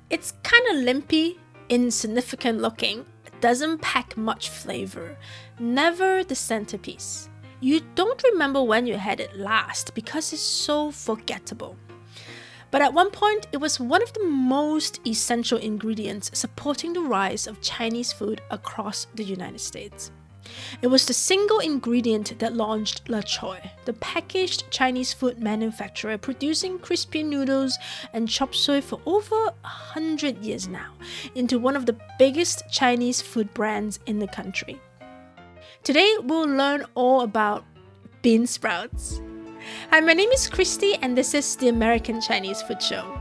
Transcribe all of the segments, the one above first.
It's kind of limpy, insignificant looking, doesn't pack much flavor, never the centerpiece. You don't remember when you had it last because it's so forgettable. But at one point, it was one of the most essential ingredients supporting the rise of Chinese food across the United States. It was the single ingredient that launched Choy, the packaged Chinese food manufacturer producing crispy noodles and chop suey for over 100 years now, into one of the biggest Chinese food brands in the country. Today, we'll learn all about bean sprouts. Hi, my name is Christy, and this is the American Chinese Food Show.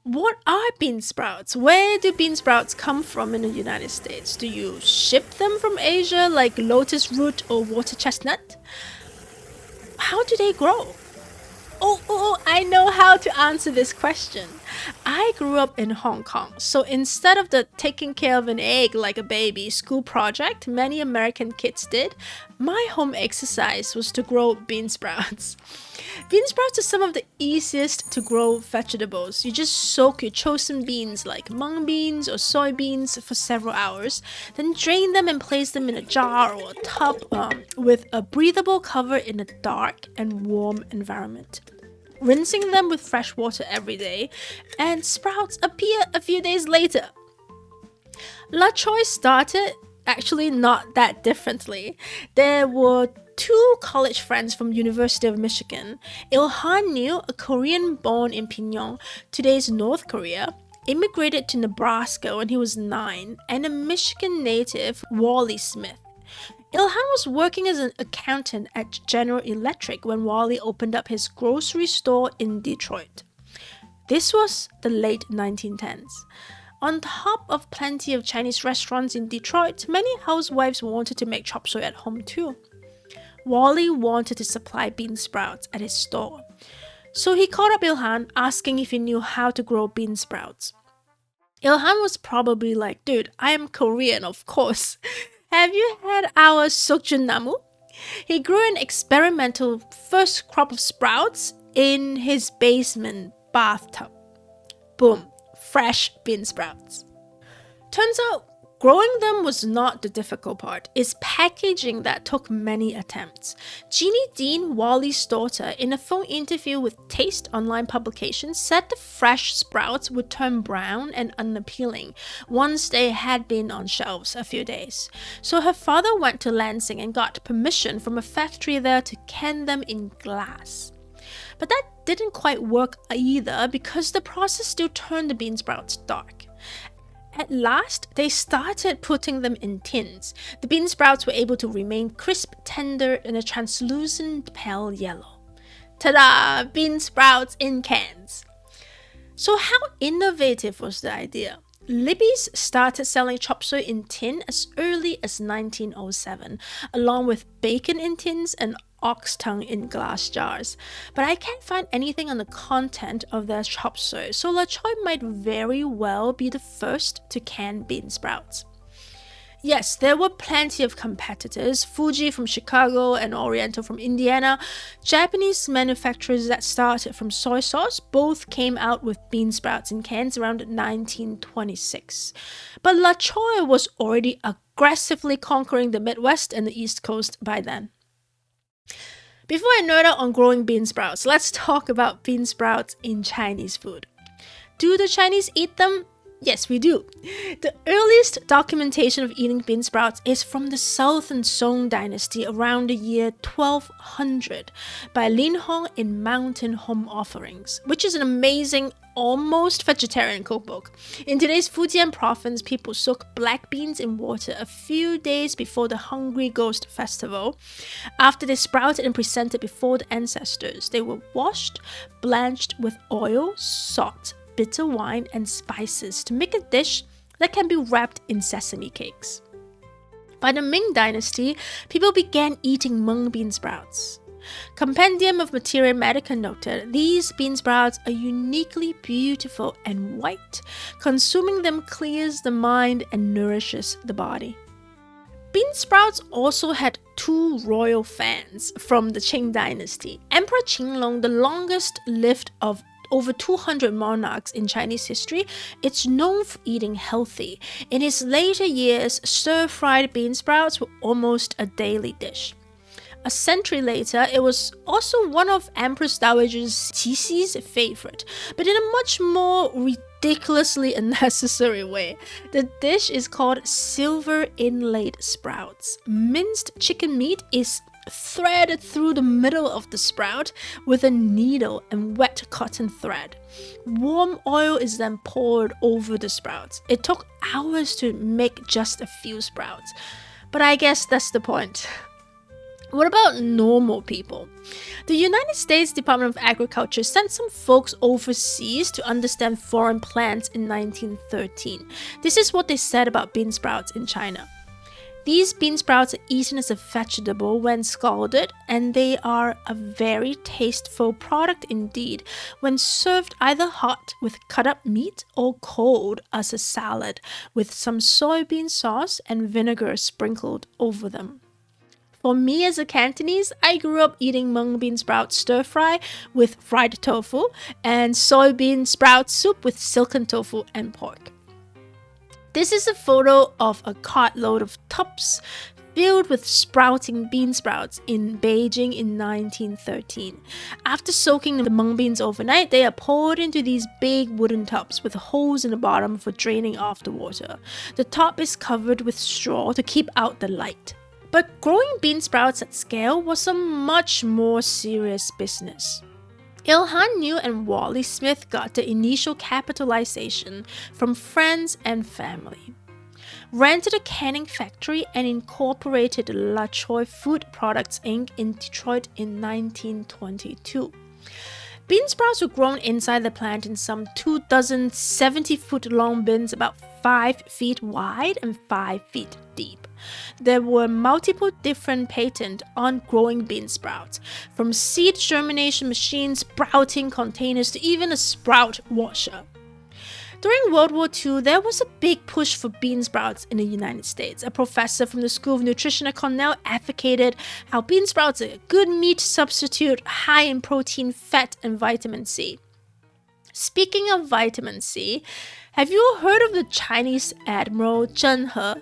What are bean sprouts? Where do bean sprouts come from in the United States? Do you ship them from Asia like lotus root or water chestnut? How do they grow? Oh, I know how to answer this question. I grew up in Hong Kong, so instead of the taking care of an egg like a baby school project many American kids did, my home exercise was to grow bean sprouts. Bean sprouts are some of the easiest to grow vegetables. You just soak your chosen beans like mung beans or soybeans for several hours, then drain them and place them in a jar or a tub with a breathable cover in a dark and warm environment. Rinsing them with fresh water every day, and sprouts appear a few days later. Choy started actually not that differently. There were two college friends from University of Michigan. Il-han New, a Korean born in Pyongyang, today's North Korea, immigrated to Nebraska when he was 9, and a Michigan native, Wally Smith. Il-han was working as an accountant at General Electric when Wally opened up his grocery store in Detroit. This was the late 1910s. On top of plenty of Chinese restaurants in Detroit, many housewives wanted to make chop suey at home too. Wally wanted to supply bean sprouts at his store. So he called up Il-han asking if he knew how to grow bean sprouts. Il-han was probably like, dude, I am Korean, of course. Have you had our sokjun namu? He grew an experimental first crop of sprouts in his basement bathtub. Boom, fresh bean sprouts. Turns out, growing them was not the difficult part. It's packaging that took many attempts. Jeannie Dean, Wally's daughter, in a phone interview with Taste online publication, said the fresh sprouts would turn brown and unappealing once they had been on shelves a few days. So her father went to Lansing and got permission from a factory there to can them in glass. But that didn't quite work either because the process still turned the bean sprouts dark. At last, they started putting them in tins. The bean sprouts were able to remain crisp, tender, and a translucent pale yellow. Ta-da! Bean sprouts in cans. So how innovative was the idea? Libby's started selling chop suey in tin as early as 1907, along with bacon in tins and ox tongue in glass jars. But I can't find anything on the content of their chop suey, so Choy might very well be the first to can bean sprouts. Yes, there were plenty of competitors, Fuji from Chicago and Oriental from Indiana. Japanese manufacturers that started from soy sauce both came out with bean sprouts in cans around 1926. But Choy was already aggressively conquering the Midwest and the East Coast by then. Before I nerd out on growing bean sprouts, let's talk about bean sprouts in Chinese food. Do the Chinese eat them? Yes, we do. The earliest documentation of eating bean sprouts is from the Southern Song dynasty around the year 1200 by Lin Hong in Mountain Home Offerings, which is an amazing, almost vegetarian cookbook. In today's Fujian province, people soak black beans in water a few days before the Hungry Ghost Festival. After they sprouted and presented before the ancestors, they were washed, blanched with oil, salt, bitter wine, and spices to make a dish that can be wrapped in sesame cakes. By the Ming Dynasty, people began eating mung bean sprouts. Compendium of Materia Medica noted, these bean sprouts are uniquely beautiful and white. Consuming them clears the mind and nourishes the body. Bean sprouts also had two royal fans from the Qing Dynasty. Emperor Qinglong, the longest lived of over 200 monarchs in Chinese history, it's known for eating healthy. In its later years, stir-fried bean sprouts were almost a daily dish. A century later, it was also one of Empress Dowager Cixi's favorite, but in a much more ridiculously unnecessary way. The dish is called silver inlaid sprouts. Minced chicken meat is threaded through the middle of the sprout with a needle and wet cotton thread. Warm oil is then poured over the sprouts. It took hours to make just a few sprouts, but I guess that's the point. What about normal people? The United States Department of Agriculture sent some folks overseas to understand foreign plants in 1913. This is what they said about bean sprouts in China. These bean sprouts are eaten as a vegetable when scalded, and they are a very tasteful product indeed when served either hot with cut up meat or cold as a salad with some soybean sauce and vinegar sprinkled over them. For me as a Cantonese, I grew up eating mung bean sprout stir fry with fried tofu and soybean sprout soup with silken tofu and pork. This is a photo of a cartload of tubs filled with sprouting bean sprouts in Beijing in 1913. After soaking the mung beans overnight, they are poured into these big wooden tubs with holes in the bottom for draining off the water. The top is covered with straw to keep out the light. But growing bean sprouts at scale was a much more serious business. Ilhan New and Wally Smith got the initial capitalization from friends and family, rented a canning factory, and incorporated La Choy Food Products Inc. in Detroit in 1922. Bean sprouts were grown inside the plant in some 24 70-foot-long bins about 5 feet wide and 5 feet deep. There were multiple different patents on growing bean sprouts, from seed germination machines, sprouting containers, to even a sprout washer. During World War II, there was a big push for bean sprouts in the United States. A professor from the School of Nutrition at Cornell advocated how bean sprouts are a good meat substitute, high in protein, fat, and vitamin C. Speaking of vitamin C, have you heard of the Chinese Admiral Zheng He?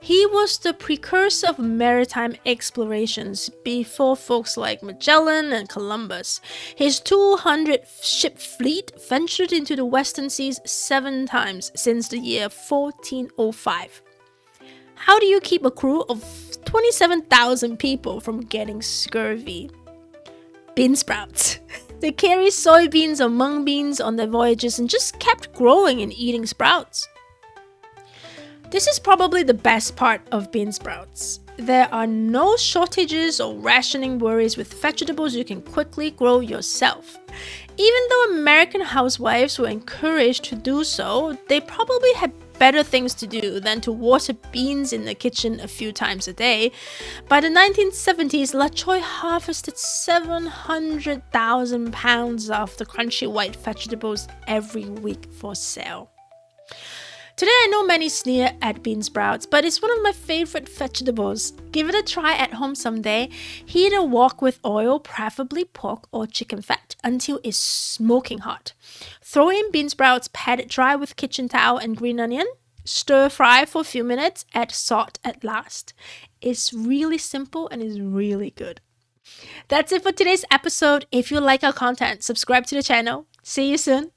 He was the precursor of maritime explorations before folks like Magellan and Columbus. His 200-ship fleet ventured into the western seas 7 times since the year 1405. How do you keep a crew of 27,000 people from getting scurvy? Bean sprouts. They carried soybeans or mung beans on their voyages and just kept growing and eating sprouts. This is probably the best part of bean sprouts. There are no shortages or rationing worries with vegetables you can quickly grow yourself. Even though American housewives were encouraged to do so, they probably had better things to do than to water beans in the kitchen a few times a day. By the 1970s, La Choy harvested 700,000 pounds of the crunchy white vegetables every week for sale. Today I know many sneer at bean sprouts, but it's one of my favorite vegetables. Give it a try at home someday. Heat a wok with oil, preferably pork or chicken fat, until it's smoking hot. Throw in bean sprouts, pat it dry with kitchen towel and green onion. Stir fry for a few minutes, add salt at last. It's really simple and is really good. That's it for today's episode. If you like our content, subscribe to the channel. See you soon.